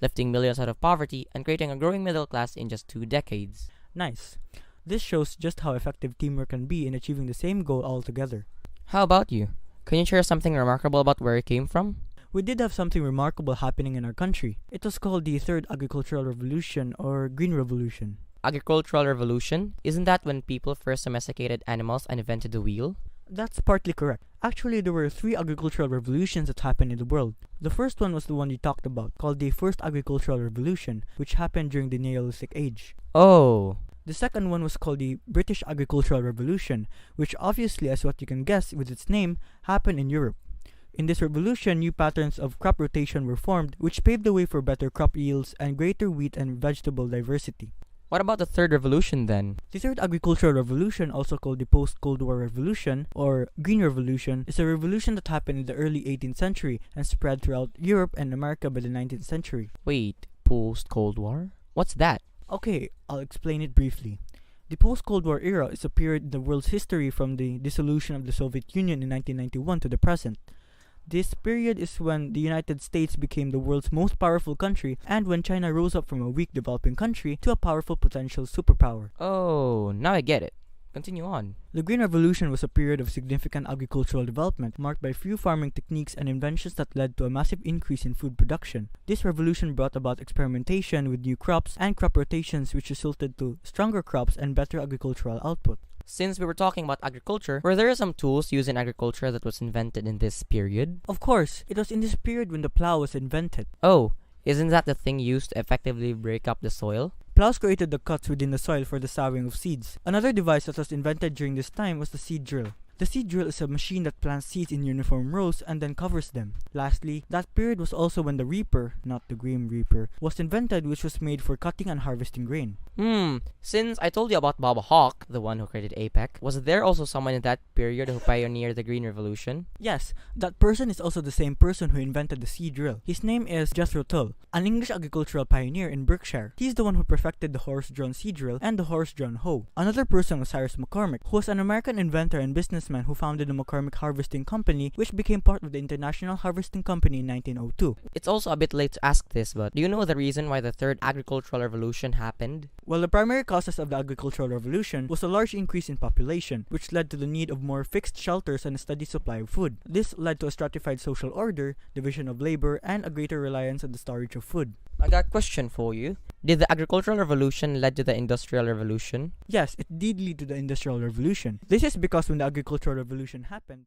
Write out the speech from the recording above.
lifting millions out of poverty and creating a growing middle class in just 2 decades. Nice. This shows just how effective teamwork can be in achieving the same goal altogether. How about you? Can you share something remarkable about where you came from? We did have something remarkable happening in our country. It was called the Third Agricultural Revolution or Green Revolution. Agricultural revolution? Isn't that when people first domesticated animals and invented the wheel? That's partly correct. Actually, there were 3 agricultural revolutions that happened in the world. The first one was the one you talked about, called the First Agricultural Revolution, which happened during the Neolithic Age. Oh. The second one was called the British Agricultural Revolution, which obviously, as what you can guess with its name, happened in Europe. In this revolution, new patterns of crop rotation were formed, which paved the way for better crop yields and greater wheat and vegetable diversity. What about the third revolution then? The Third Agricultural Revolution, also called the Post-Cold War Revolution, or Green Revolution, is a revolution that happened in the early 18th century and spread throughout Europe and America by the 19th century. Wait, post-Cold War? What's that? Okay, I'll explain it briefly. The post-Cold War era is a period in the world's history from the dissolution of the Soviet Union in 1991 to the present. This period is when the United States became the world's most powerful country and when China rose up from a weak developing country to a powerful potential superpower. Oh, now I get it. Continue on. The Green Revolution was a period of significant agricultural development marked by few farming techniques and inventions that led to a massive increase in food production. This revolution brought about experimentation with new crops and crop rotations which resulted to stronger crops and better agricultural output. Since we were talking about agriculture, were there some tools used in agriculture that was invented in this period? Of course, it was in this period when the plow was invented. Oh, isn't that the thing used to effectively break up the soil? Plows created the cuts within the soil for the sowing of seeds. Another device that was invented during this time was the seed drill. The seed drill is a machine that plants seeds in uniform rows and then covers them. Lastly, that period was also when the reaper, not the Grim Reaper, was invented, which was made for cutting and harvesting grain. Since I told you about Bob Hawke, the one who created APEC, was there also someone in that period who pioneered the Green Revolution? Yes, that person is also the same person who invented the seed drill. His name is Jethro Tull, an English agricultural pioneer in Berkshire. He's the one who perfected the horse-drawn seed drill and the horse-drawn hoe. Another person was Cyrus McCormick, who was an American inventor and businessman who founded the McCormick Harvesting Company, which became part of the International Harvesting Company in 1902. It's also a bit late to ask this, but do you know the reason why the Third Agricultural Revolution happened? Well, the primary causes of the agricultural revolution was a large increase in population, which led to the need of more fixed shelters and a steady supply of food. This led to a stratified social order, division of labor, and a greater reliance on the storage of food. I got a question for you. Did the agricultural revolution lead to the industrial revolution? Yes, it did lead to the industrial revolution. This is because when the agricultural revolution happened,